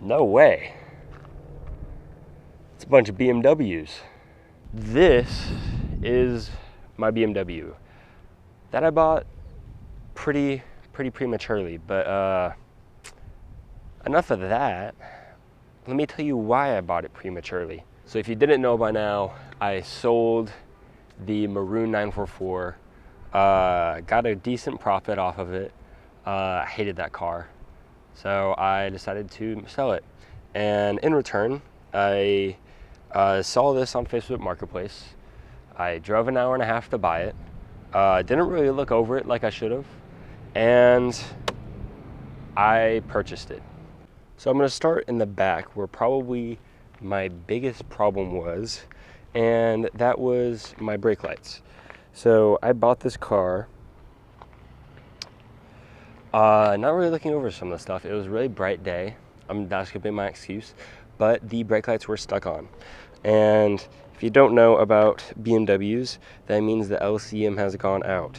No way. It's a bunch of BMWs. This is my BMW that I bought pretty prematurely, but enough of that. Let me tell you why I bought it prematurely. So if you didn't know by now, I sold the maroon 944, got a decent profit off of it. I hated that car, so I decided to sell it. And in return, I saw this on Facebook Marketplace. I drove an hour and a half to buy it. Didn't really look over it like I should have, and I purchased it. So I'm going to start in the back where probably my biggest problem was, and that was my brake lights. So I bought this car, not really looking over some of the stuff. It was a really bright day. That's gonna be my excuse, but the brake lights were stuck on. And if you don't know about BMWs, that means the LCM has gone out.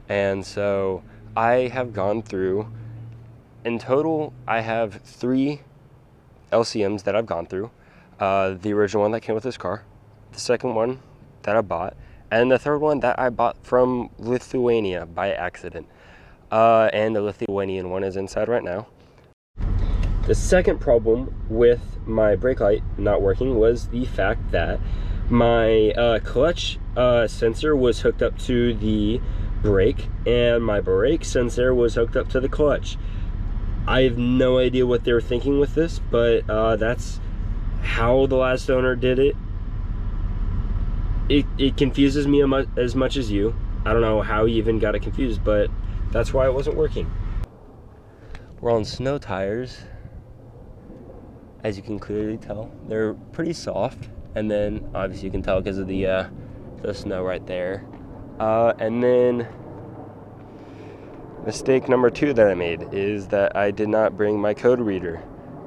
And so I have gone through, in total, I have 3 LCMs that I've gone through. The original one that came with this car, the second one that I bought, and the third one that I bought from Lithuania by accident. And the Lithuanian one is inside right now. The second problem with my brake light not working was the fact that my clutch sensor was hooked up to the brake, and my brake sensor was hooked up to the clutch. I have no idea what they were thinking with this, but that's how the last owner did it. It confuses me as much as you. I don't know how he even got it confused, but that's why it wasn't working. We're on snow tires. As you can clearly tell, they're pretty soft, and then obviously you can tell because of the snow right there. And then mistake number 2 that I made is that I did not bring my code reader,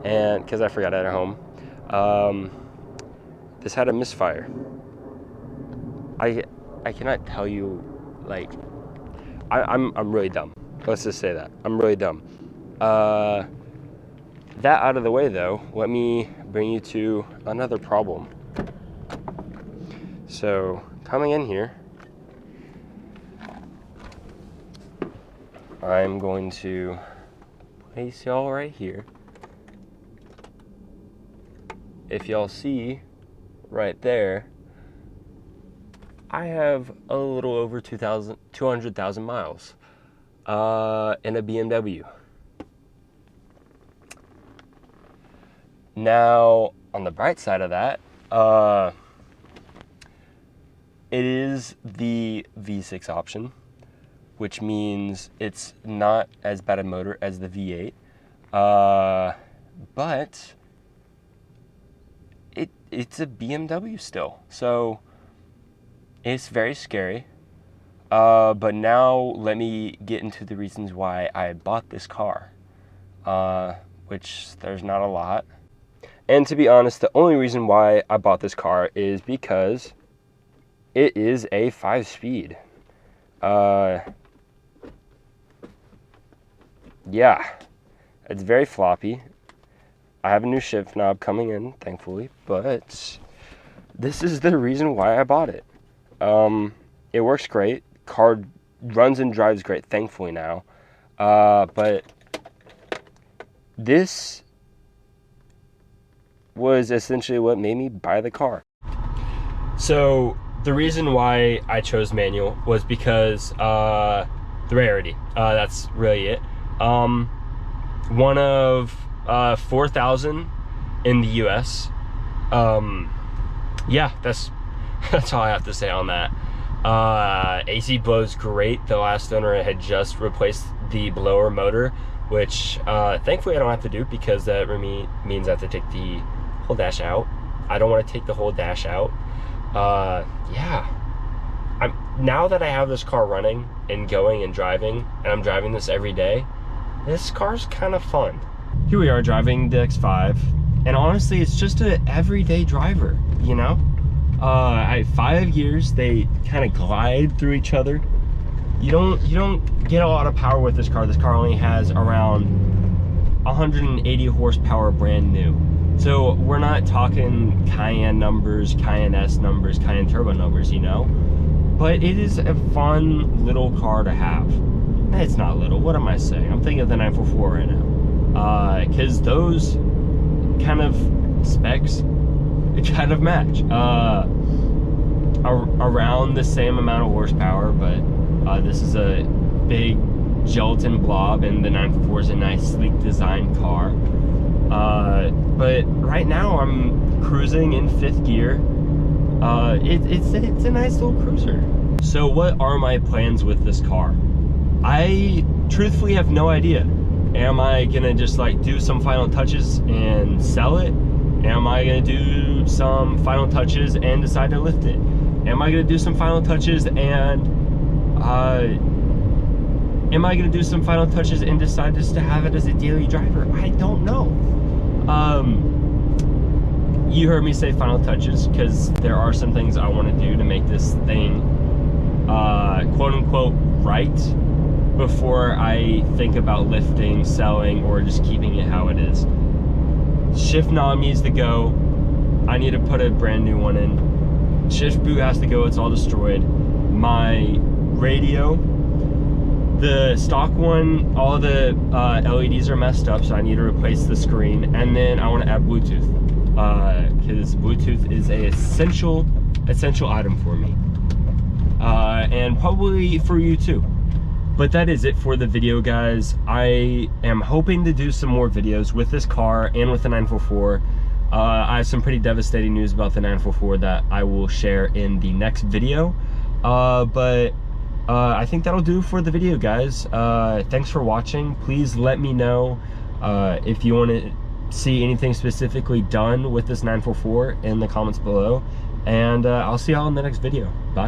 and because I forgot it at home. This had a misfire. I cannot tell you, like, I'm really dumb. Let's just say that I'm really dumb. That out of the way though, let me bring you to another problem. So coming in here, I'm going to place y'all right here. If y'all see right there, I have a little over 200,000 miles in a BMW. Now, on the bright side of that, it is the V6 option, which means it's not as bad a motor as the V8, but it's a BMW still, so it's very scary. But now let me get into the reasons why I bought this car, which there's not a lot. And to be honest, the only reason why I bought this car is because it is a 5-speed. Yeah, it's very floppy. I have a new shift knob coming in, thankfully, but this is the reason why I bought it. It works great. Car runs and drives great, thankfully now. But this was essentially what made me buy the car. So the reason why I chose manual was because the rarity. That's really it. One of 4,000 in the US. Yeah, that's all I have to say on that. AC blows great. The last owner had just replaced the blower motor, which thankfully I don't have to do, because that means I have to take the whole dash out. I don't want to take the whole dash out. Yeah, now that I have this car running and going and driving, and I'm driving this every day, this car's kind of fun. Here we are driving the X5, and honestly, it's just an everyday driver, you know? 5 years, they kind of glide through each other. You don't get a lot of power with this car. This car only has around 180 horsepower brand new. So we're not talking Cayenne numbers, Cayenne S numbers, Cayenne turbo numbers, you know? But it is a fun little car to have. It's not little, what am I saying? I'm thinking of the 944 right now. Because those kind of specs, it kind of match. Around the same amount of horsepower, but this is a big gelatin blob, and the 944 is a nice, sleek design car. But right now I'm cruising in 5th gear. It's a nice little cruiser. So what are my plans with this car? I truthfully have no idea. Am I gonna just like do some final touches and sell it? Am I gonna do some final touches and decide to lift it? Am I gonna do some final touches and decide just to have it as a daily driver? I don't know. You heard me say final touches because there are some things I want to do to make this thing quote unquote right before I think about lifting, selling, or just keeping it how it is. Shift knob needs to go. I need to put a brand new one in. Shift boot has to go, it's all destroyed. My radio, the stock one, all the LEDs are messed up, so I need to replace the screen. And then I want to add Bluetooth, because Bluetooth is a essential item for me, and probably for you too. But that is it for the video, guys. I am hoping to do some more videos with this car and with the 944. I have some pretty devastating news about the 944 that I will share in the next video. I think that'll do for the video, guys. Thanks for watching. Please let me know if you want to see anything specifically done with this 944 in the comments below. And I'll see y'all in the next video. Bye.